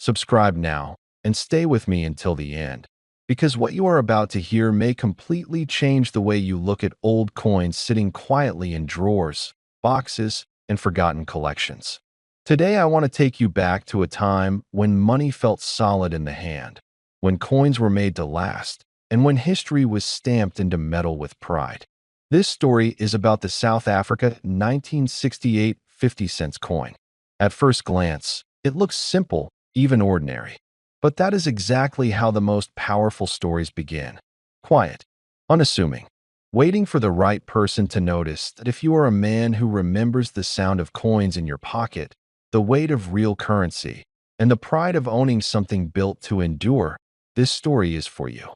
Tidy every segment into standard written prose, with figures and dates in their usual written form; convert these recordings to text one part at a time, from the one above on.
Subscribe now and stay with me until the end, because what you are about to hear may completely change the way you look at old coins sitting quietly in drawers, boxes, and forgotten collections. Today, I want to take you back to a time when money felt solid in the hand, when coins were made to last, and when history was stamped into metal with pride. This story is about the South Africa 1968 50-cent coin. At first glance, it looks simple, even ordinary. But that is exactly how the most powerful stories begin. Quiet, unassuming, waiting for the right person to notice that if you are a man who remembers the sound of coins in your pocket, the weight of real currency, and the pride of owning something built to endure, this story is for you.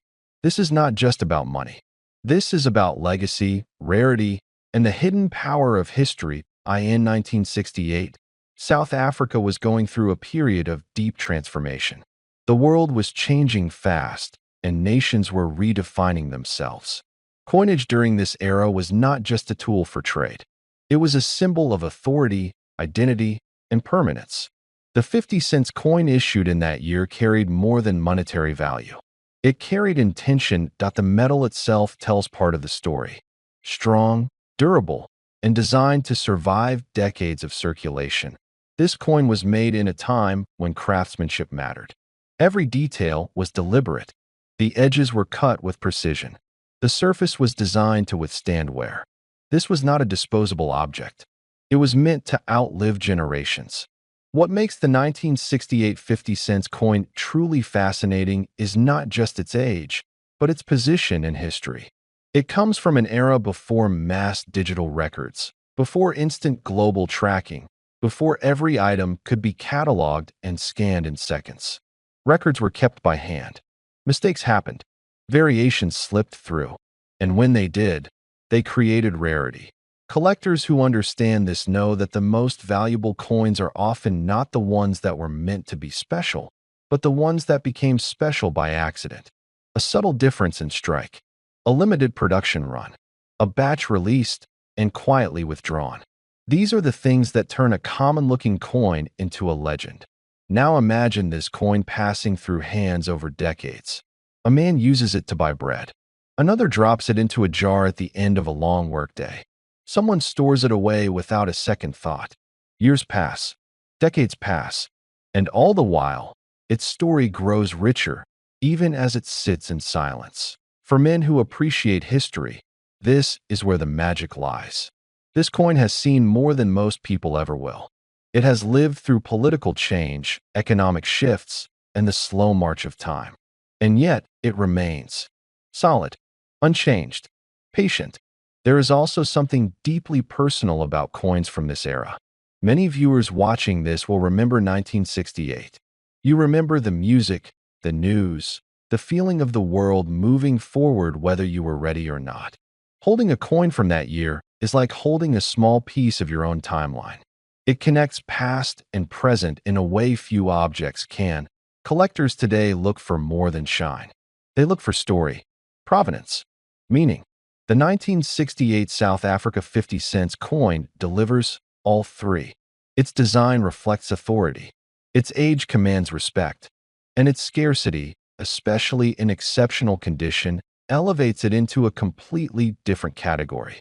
This is not just about money. This is about legacy, rarity, and the hidden power of history. In 1968, South Africa was going through a period of deep transformation. The world was changing fast, and nations were redefining themselves. Coinage during this era was not just a tool for trade. It was a symbol of authority, identity, and permanence. The 50-cent coin issued in that year carried more than monetary value. It carried intention. The metal itself tells part of the story. Strong, durable, and designed to survive decades of circulation. This coin was made in a time when craftsmanship mattered. Every detail was deliberate. The edges were cut with precision. The surface was designed to withstand wear. This was not a disposable object. It was meant to outlive generations. What makes the 1968 50-cent coin truly fascinating is not just its age, but its position in history. It comes from an era before mass digital records, before instant global tracking, before every item could be cataloged and scanned in seconds. Records were kept by hand. Mistakes happened. Variations slipped through. And when they did, they created rarity. Collectors who understand this know that the most valuable coins are often not the ones that were meant to be special, but the ones that became special by accident. A subtle difference in strike. A limited production run. A batch released and quietly withdrawn. These are the things that turn a common-looking coin into a legend. Now imagine this coin passing through hands over decades. A man uses it to buy bread. Another drops it into a jar at the end of a long workday. Someone stores it away without a second thought. Years pass. Decades pass. And all the while, its story grows richer, even as it sits in silence. For men who appreciate history, this is where the magic lies. This coin has seen more than most people ever will. It has lived through political change, economic shifts, and the slow march of time. And yet, it remains solid, unchanged, patient. There is also something deeply personal about coins from this era. Many viewers watching this will remember 1968. You remember the music, the news, the feeling of the world moving forward whether you were ready or not. Holding a coin from that year is like holding a small piece of your own timeline. It connects past and present in a way few objects can. Collectors today look for more than shine. They look for story, provenance, meaning. The 1968 South Africa 50-cent coin delivers all three. Its design reflects authority. Its age commands respect. And its scarcity, especially in exceptional condition, elevates it into a completely different category.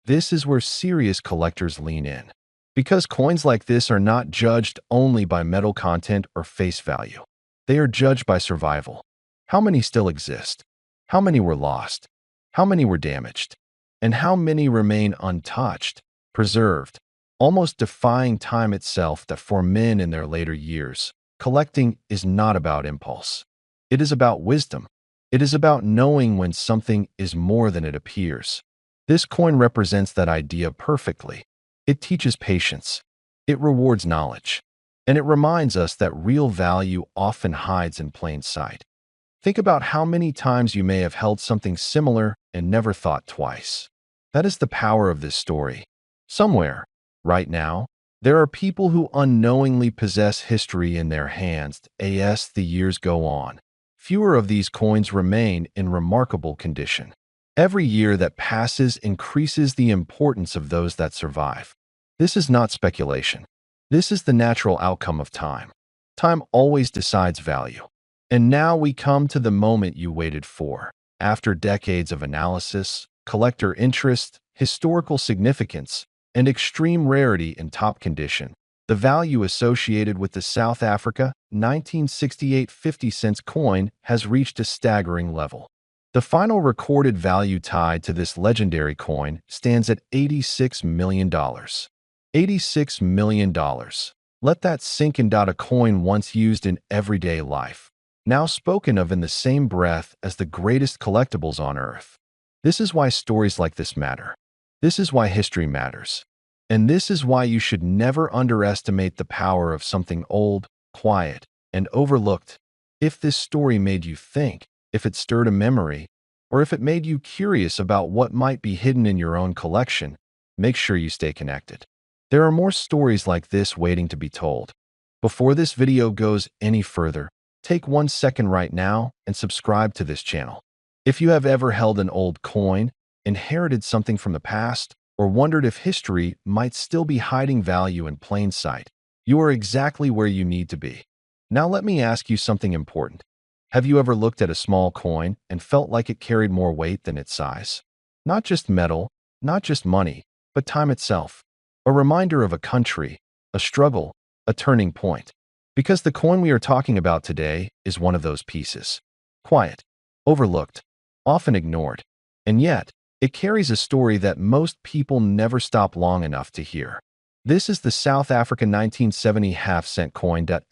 This is where serious collectors lean in. Because coins like this are not judged only by metal content or face value. They are judged by survival. How many still exist? How many were lost? How many were damaged? And how many remain untouched, preserved, almost defying time itself? That for men in their later years, collecting is not about impulse. It is about wisdom. It is about knowing when something is more than it appears. This coin represents that idea perfectly. It teaches patience. It rewards knowledge. And it reminds us that real value often hides in plain sight. Think about how many times you may have held something similar and never thought twice. That is the power of this story. Somewhere, right now, there are people who unknowingly possess history in their hands. As the years go on, fewer of these coins remain in remarkable condition. Every year that passes increases the importance of those that survive. This is not speculation. This is the natural outcome of time. Time always decides value. And now we come to the moment you waited for. After decades of analysis, collector interest, historical significance, and extreme rarity in top condition, the value associated with the South Africa 1968 50-cent coin has reached a staggering level. The final recorded value tied to this legendary coin stands at $86 million. $86 million. Let that sink in. A coin once used in everyday life, now spoken of in the same breath as the greatest collectibles on Earth. This is why stories like this matter. This is why history matters. And this is why you should never underestimate the power of something old, quiet, and overlooked. If this story made you think, if it stirred a memory, or if it made you curious about what might be hidden in your own collection, make sure you stay connected. There are more stories like this waiting to be told. Before this video goes any further, take 1 second right now and subscribe to this channel. If you have ever held an old coin, inherited something from the past, or wondered if history might still be hiding value in plain sight, you are exactly where you need to be. Now let me ask you something important. Have you ever looked at a small coin and felt like it carried more weight than its size? Not just metal, not just money, but time itself. A reminder of a country, a struggle, a turning point. Because the coin we are talking about today is one of those pieces. Quiet, overlooked, often ignored. And yet, it carries a story that most people never stop long enough to hear. This is the South African 1970 half-cent coin. At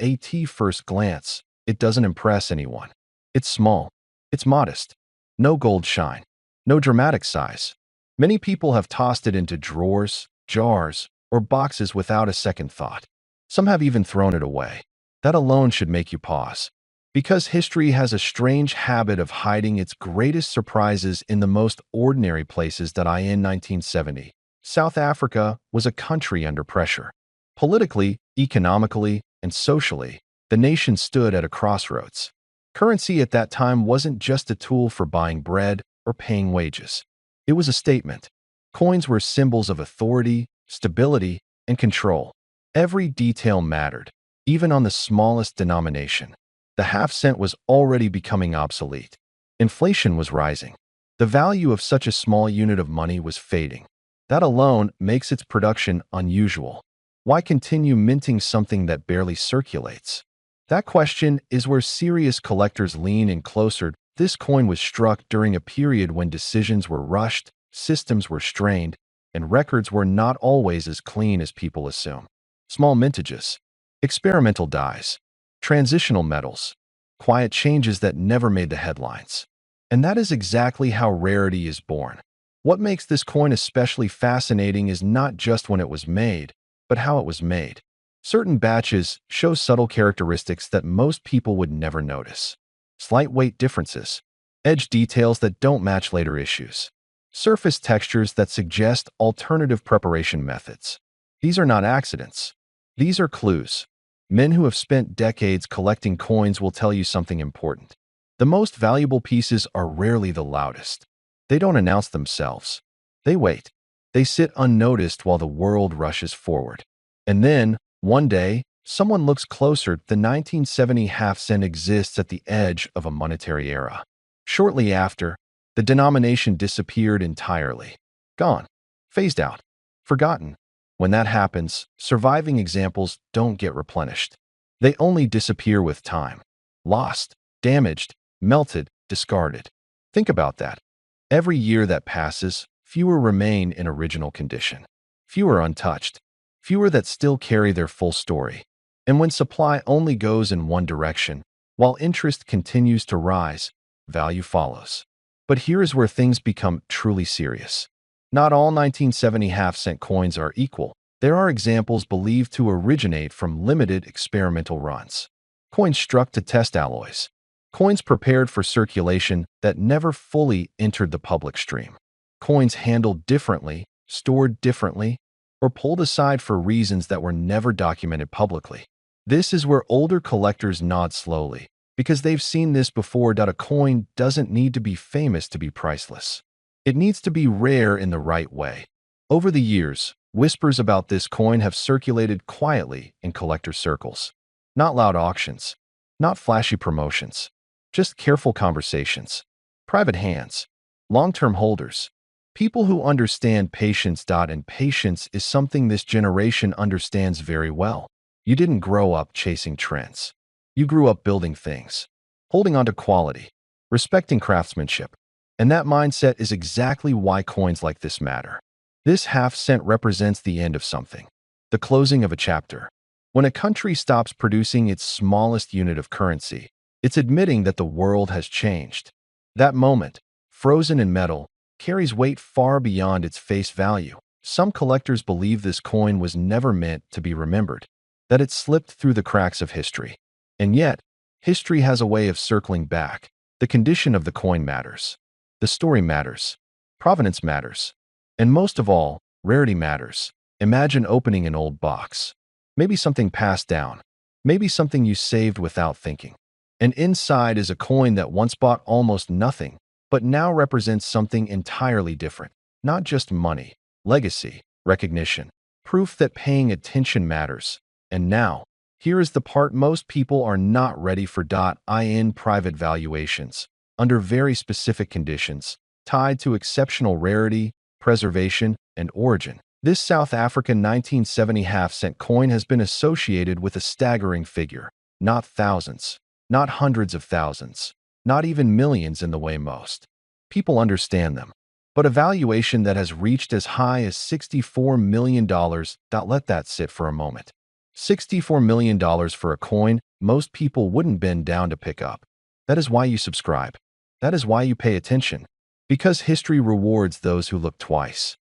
first glance, it doesn't impress anyone. It's small. It's modest. No gold shine. No dramatic size. Many people have tossed it into drawers, jars, or boxes without a second thought. Some have even thrown it away. That alone should make you pause. Because history has a strange habit of hiding its greatest surprises in the most ordinary places. In 1970, South Africa was a country under pressure. Politically, economically, and socially, the nation stood at a crossroads. Currency at that time wasn't just a tool for buying bread or paying wages. It was a statement. Coins were symbols of authority, stability, and control. Every detail mattered, even on the smallest denomination. The half-cent was already becoming obsolete. Inflation was rising. The value of such a small unit of money was fading. That alone makes its production unusual. Why continue minting something that barely circulates? That question is where serious collectors lean in closer. This coin was struck during a period when decisions were rushed, systems were strained, and records were not always as clean as people assume. Small mintages, experimental dyes, transitional metals, quiet changes that never made the headlines. And that is exactly how rarity is born. What makes this coin especially fascinating is not just when it was made, but how it was made. Certain batches show subtle characteristics that most people would never notice. Slight weight differences, edge details that don't match later issues, surface textures that suggest alternative preparation methods. These are not accidents. These are clues. Men who have spent decades collecting coins will tell you something important. The most valuable pieces are rarely the loudest. They don't announce themselves. They wait. They sit unnoticed while the world rushes forward. And then, one day, someone looks closer. The 1970 half-cent exists at the edge of a monetary era. Shortly after, the denomination disappeared entirely. Gone. Phased out. Forgotten. When that happens, surviving examples don't get replenished. They only disappear with time. Lost, damaged, melted, discarded. Think about that. Every year that passes, fewer remain in original condition. Fewer untouched. Fewer that still carry their full story. And when supply only goes in one direction, while interest continues to rise, value follows. But here is where things become truly serious. Not all 1970 half-cent coins are equal. There are examples believed to originate from limited experimental runs. Coins struck to test alloys. Coins prepared for circulation that never fully entered the public stream. Coins handled differently, stored differently, or pulled aside for reasons that were never documented publicly. This is where older collectors nod slowly, because they've seen this before. A coin doesn't need to be famous to be priceless. It needs to be rare in the right way. Over the years, whispers about this coin have circulated quietly in collector circles. Not loud auctions, not flashy promotions, just careful conversations, private hands, long-term holders, people who understand patience. And patience is something this generation understands very well. You didn't grow up chasing trends. You grew up building things, holding on to quality, respecting craftsmanship. And that mindset is exactly why coins like this matter. This half cent represents the end of something, the closing of a chapter. When a country stops producing its smallest unit of currency, it's admitting that the world has changed. That moment, frozen in metal, carries weight far beyond its face value. Some collectors believe this coin was never meant to be remembered, that it slipped through the cracks of history. And yet, history has a way of circling back. The condition of the coin matters. The story matters. Provenance matters. And most of all, rarity matters. Imagine opening an old box. Maybe something passed down. Maybe something you saved without thinking. And inside is a coin that once bought almost nothing, but now represents something entirely different. Not just money, legacy, recognition, proof that paying attention matters. And now, here is the part most people are not ready for. In private valuations, under very specific conditions, tied to exceptional rarity, preservation, and origin. This South African 1970 half-cent coin has been associated with a staggering figure, not thousands, not hundreds of thousands, not even millions in the way most people understand them, but a valuation that has reached as high as $64 million. Let that sit for a moment. $64 million for a coin most people wouldn't bend down to pick up. That is why you subscribe. That is why you pay attention. Because history rewards those who look twice.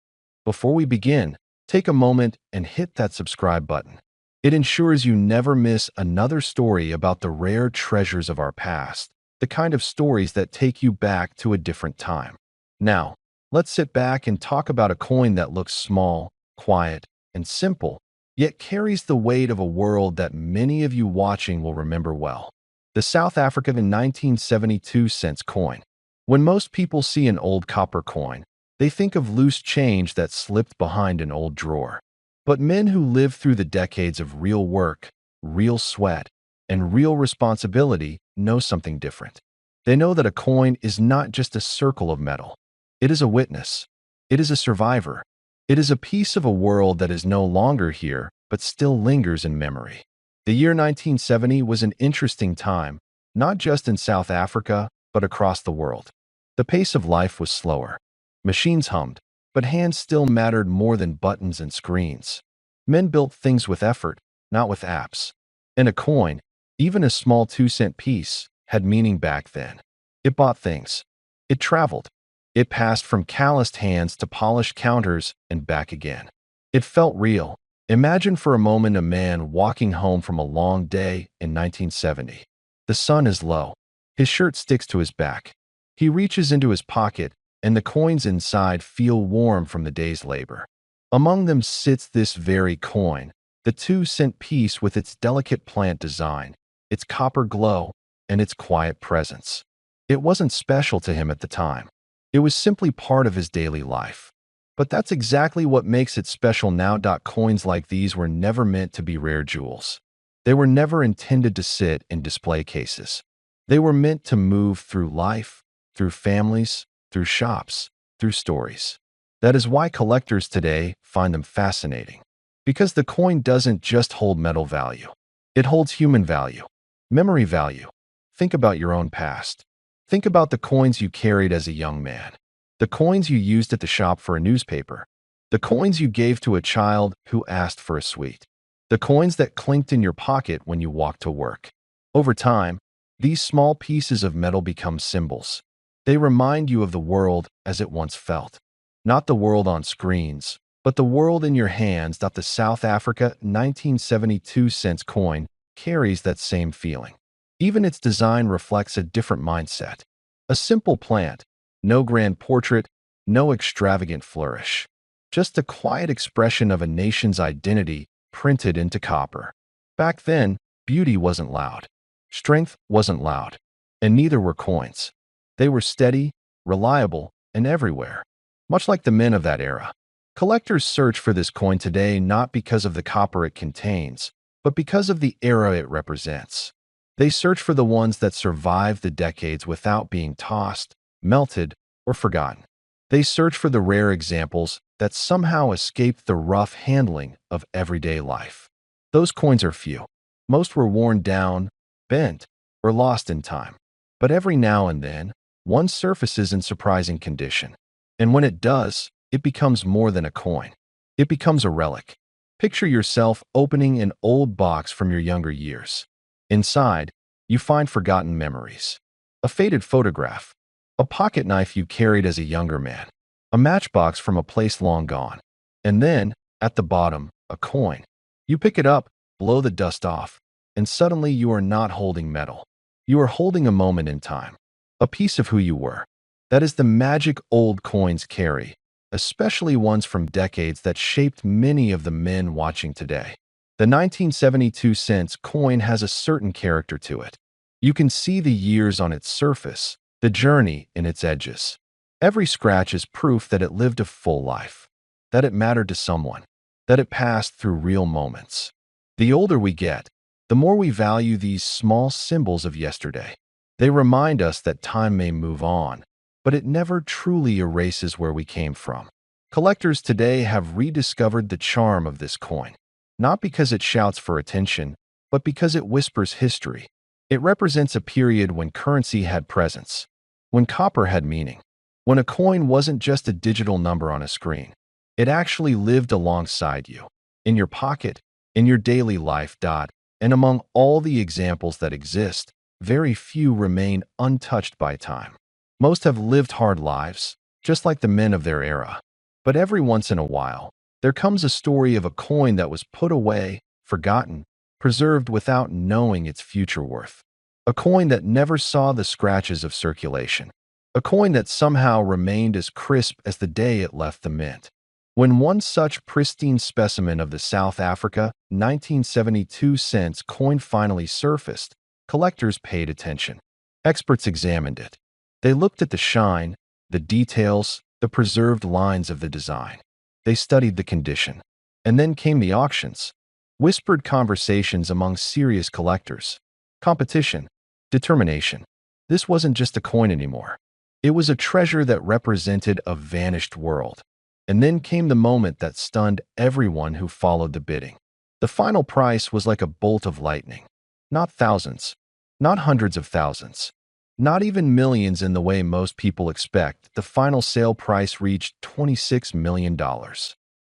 Before we begin, take a moment and hit that subscribe button. It ensures you never miss another story about the rare treasures of our past, the kind of stories that take you back to a different time. Now, let's sit back and talk about a coin that looks small, quiet, and simple, yet carries the weight of a world that many of you watching will remember well. The South African 1972 cents coin. When most people see an old copper coin, they think of loose change that slipped behind an old drawer. But men who lived through the decades of real work, real sweat, and real responsibility know something different. They know that a coin is not just a circle of metal. It is a witness. It is a survivor. It is a piece of a world that is no longer here, but still lingers in memory. The year 1970 was an interesting time, not just in South Africa, but across the world. The pace of life was slower. Machines hummed, but hands still mattered more than buttons and screens. Men built things with effort, not with apps. And a coin, even a small 2-cent piece, had meaning back then. It bought things. It traveled. It passed from calloused hands to polished counters and back again. It felt real. Imagine for a moment a man walking home from a long day in 1970. The sun is low. His shirt sticks to his back. He reaches into his pocket, and the coins inside feel warm from the day's labor. Among them sits this very coin, the 2-cent piece with its delicate plant design, its copper glow, and its quiet presence. It wasn't special to him at the time. It was simply part of his daily life. But that's exactly what makes it special now. Coins like these were never meant to be rare jewels. They were never intended to sit in display cases. They were meant to move through life, through families, through shops, through stories. That is why collectors today find them fascinating. Because the coin doesn't just hold metal value. It holds human value, memory value. Think about your own past. Think about the coins you carried as a young man. The coins you used at the shop for a newspaper. The coins you gave to a child who asked for a sweet. The coins that clinked in your pocket when you walked to work. Over time, these small pieces of metal become symbols. They remind you of the world as it once felt. Not the world on screens, but the world in your hands. The South Africa 1972 cents coin carries that same feeling. Even its design reflects a different mindset. A simple plant, no grand portrait, no extravagant flourish. Just a quiet expression of a nation's identity printed into copper. Back then, beauty wasn't loud. Strength wasn't loud. And neither were coins. They were steady, reliable, and everywhere. Much like the men of that era. Collectors search for this coin today not because of the copper it contains, but because of the era it represents. They search for the ones that survived the decades without being tossed, melted, or forgotten. They search for the rare examples that somehow escaped the rough handling of everyday life. Those coins are few. Most were worn down, bent, or lost in time. But every now and then, one surfaces in surprising condition. And when it does, it becomes more than a coin. It becomes a relic. Picture yourself opening an old box from your younger years. Inside, you find forgotten memories. A faded photograph. A pocket knife you carried as a younger man. A matchbox from a place long gone. And then, at the bottom, a coin. You pick it up, blow the dust off, and suddenly you are not holding metal. You are holding a moment in time. A piece of who you were. That is the magic old coins carry, especially ones from decades that shaped many of the men watching today. The 1972 cents coin has a certain character to it. You can see the years on its surface, the journey in its edges. Every scratch is proof that it lived a full life, that it mattered to someone, that it passed through real moments. The older we get, the more we value these small symbols of yesterday. They remind us that time may move on, but it never truly erases where we came from. Collectors today have rediscovered the charm of this coin, not because it shouts for attention, but because it whispers history. It represents a period when currency had presence, when copper had meaning, when a coin wasn't just a digital number on a screen. It actually lived alongside you, in your pocket, in your daily life. And among all the examples that exist, very few remain untouched by time. Most have lived hard lives, just like the men of their era. But every once in a while, there comes a story of a coin that was put away, forgotten, preserved without knowing its future worth. A coin that never saw the scratches of circulation. A coin that somehow remained as crisp as the day it left the mint. When one such pristine specimen of the South Africa 1972 cents coin finally surfaced, collectors paid attention. Experts examined it. They looked at the shine, the details, the preserved lines of the design. They studied the condition. And then came the auctions. Whispered conversations among serious collectors. Competition. Determination. This wasn't just a coin anymore. It was a treasure that represented a vanished world. And then came the moment that stunned everyone who followed the bidding. The final price was like a bolt of lightning. Not thousands, not hundreds of thousands, not even millions in the way most people expect. The final sale price reached $26 million.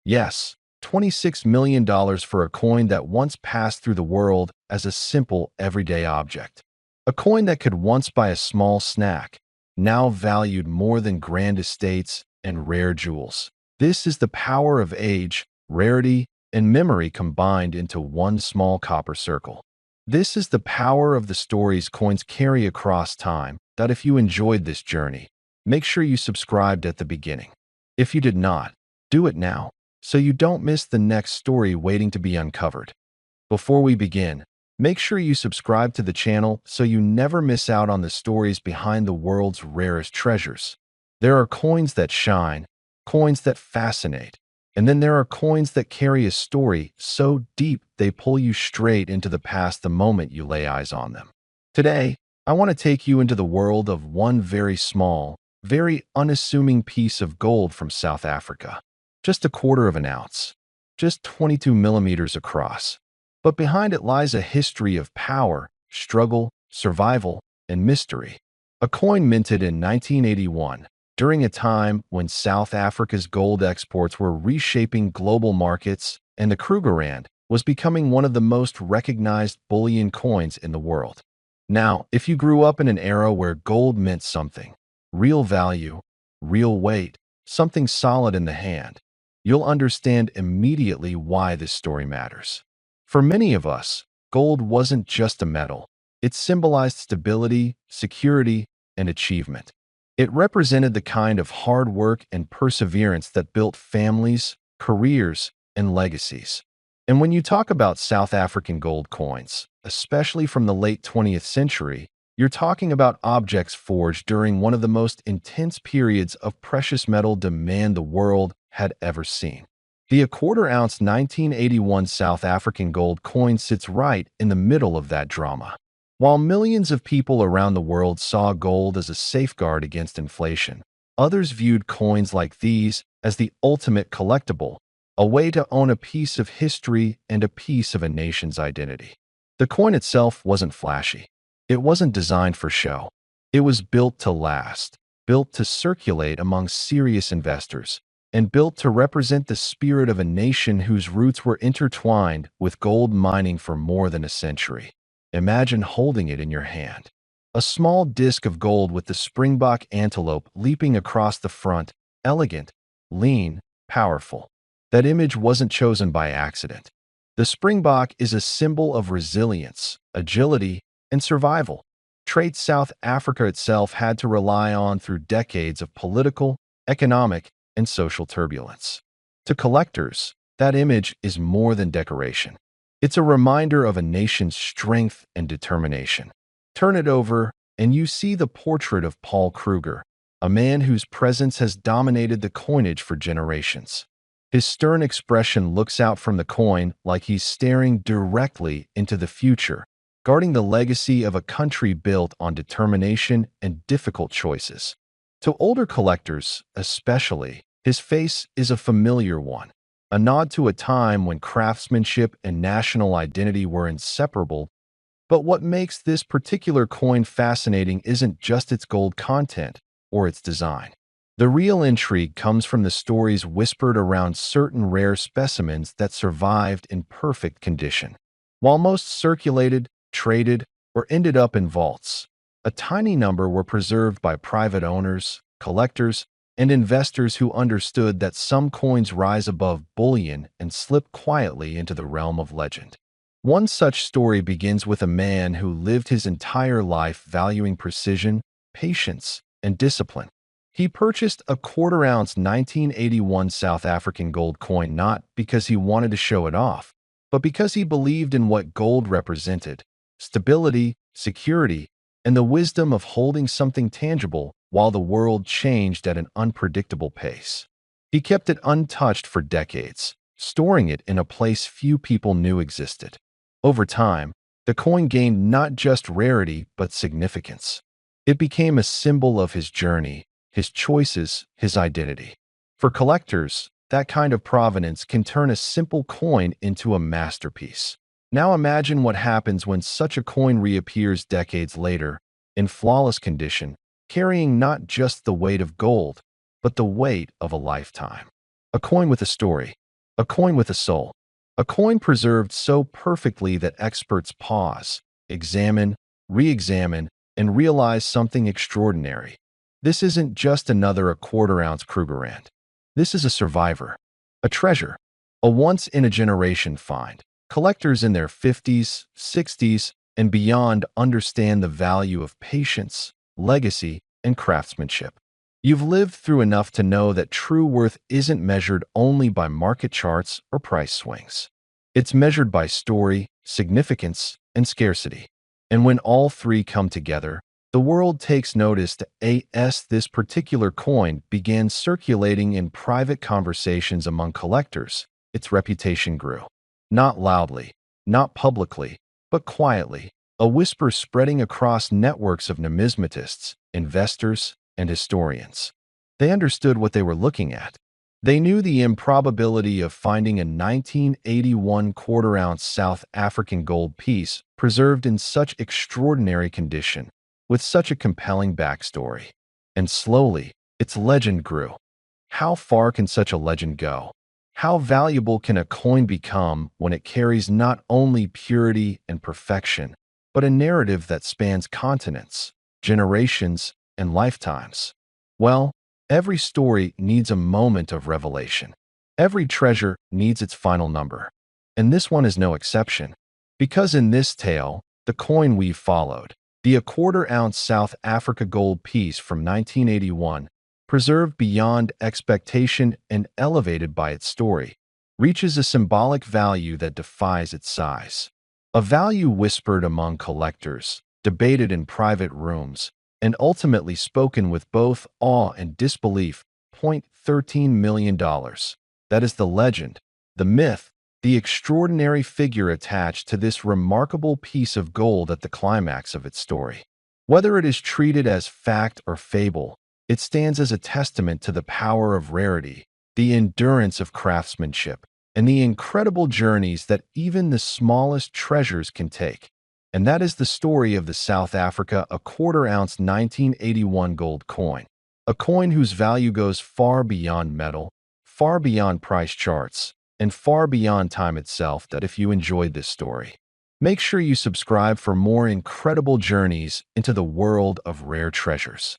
Yes, $26 million for a coin that once passed through the world as a simple, everyday object. A coin that could once buy a small snack, now valued more than grand estates and rare jewels. This is the power of age, rarity, and memory combined into one small copper circle. This is the power of the stories coins carry across time. That if you enjoyed this journey, make sure you subscribed at the beginning. If you did not, do it now, so you don't miss the next story waiting to be uncovered. Before we begin, make sure you subscribe to the channel so you never miss out on the stories behind the world's rarest treasures. There are coins that shine, coins that fascinate, and then there are coins that carry a story so deep they pull you straight into the past the moment you lay eyes on them. Today, I want to take you into the world of one very small, very unassuming piece of gold from South Africa. Just a quarter of an ounce, just 22 millimeters across. But behind it lies a history of power, struggle, survival, and mystery. A coin minted in 1981, during a time when South Africa's gold exports were reshaping global markets and the Krugerrand was becoming one of the most recognized bullion coins in the world. Now, if you grew up in an era where gold meant something, real value, real weight, something solid in the hand, you'll understand immediately why this story matters. For many of us, gold wasn't just a metal. It symbolized stability, security, and achievement. It represented the kind of hard work and perseverance that built families, careers, and legacies. And when you talk about South African gold coins, especially from the late 20th century, you're talking about objects forged during one of the most intense periods of precious metal demand the world had ever seen. The a quarter-ounce 1981 South African gold coin sits right in the middle of that drama. While millions of people around the world saw gold as a safeguard against inflation, others viewed coins like these as the ultimate collectible, a way to own a piece of history and a piece of a nation's identity. The coin itself wasn't flashy. It wasn't designed for show. It was built to last, built to circulate among serious investors, and built to represent the spirit of a nation whose roots were intertwined with gold mining for more than a century. Imagine holding it in your hand. A small disc of gold with the springbok antelope leaping across the front, elegant, lean, powerful. That image wasn't chosen by accident. The springbok is a symbol of resilience, agility, and survival, traits South Africa itself had to rely on through decades of political, economic, and social turbulence. To collectors, that image is more than decoration. It's a reminder of a nation's strength and determination. Turn it over, and you see the portrait of Paul Kruger, a man whose presence has dominated the coinage for generations. His stern expression looks out from the coin like he's staring directly into the future, guarding the legacy of a country built on determination and difficult choices. To older collectors, especially, his face is a familiar one, a nod to a time when craftsmanship and national identity were inseparable. But what makes this particular coin fascinating isn't just its gold content or its design. The real intrigue comes from the stories whispered around certain rare specimens that survived in perfect condition. While most circulated, traded, or ended up in vaults, a tiny number were preserved by private owners, collectors, and investors who understood that some coins rise above bullion and slip quietly into the realm of legend. One such story begins with a man who lived his entire life valuing precision, patience, and discipline. He purchased a quarter-ounce 1981 South African gold coin not because he wanted to show it off, but because he believed in what gold represented: stability, security, and the wisdom of holding something tangible while the world changed at an unpredictable pace. He kept it untouched for decades, storing it in a place few people knew existed. Over time, the coin gained not just rarity but significance. It became a symbol of his journey, his choices, his identity. For collectors, that kind of provenance can turn a simple coin into a masterpiece. Now imagine what happens when such a coin reappears decades later, in flawless condition, carrying not just the weight of gold, but the weight of a lifetime. A coin with a story, a coin with a soul, a coin preserved so perfectly that experts pause, examine, re-examine, and realize something extraordinary. This isn't just another a quarter-ounce Krugerrand. This is a survivor, a treasure, a once-in-a-generation find. Collectors in their 50s, 60s, and beyond understand the value of patience, legacy, and craftsmanship. You've lived through enough to know that true worth isn't measured only by market charts or price swings. It's measured by story, significance, and scarcity. And when all three come together, the world takes notice to as this particular coin began circulating in private conversations among collectors. Its reputation grew. Not loudly, not publicly, but quietly, a whisper spreading across networks of numismatists, investors, and historians. They understood what they were looking at. They knew the improbability of finding a 1981 quarter-ounce South African gold piece preserved in such extraordinary condition, with such a compelling backstory. And slowly, its legend grew. How far can such a legend go? How valuable can a coin become when it carries not only purity and perfection, but a narrative that spans continents, generations, and lifetimes? Well, every story needs a moment of revelation. Every treasure needs its final number. And this one is no exception. Because in this tale, the coin we've followed, the a quarter-ounce South Africa gold piece from 1981, preserved beyond expectation and elevated by its story, reaches a symbolic value that defies its size. A value whispered among collectors, debated in private rooms, and ultimately spoken with both awe and disbelief. $13 million. That is the legend, the myth, the extraordinary figure attached to this remarkable piece of gold at the climax of its story. Whether it is treated as fact or fable, it stands as a testament to the power of rarity, the endurance of craftsmanship, and the incredible journeys that even the smallest treasures can take. And that is the story of the South Africa a quarter-ounce 1981 gold coin, a coin whose value goes far beyond metal, far beyond price charts, and far beyond time itself. That if you enjoyed this story, make sure you subscribe for more incredible journeys into the world of rare treasures.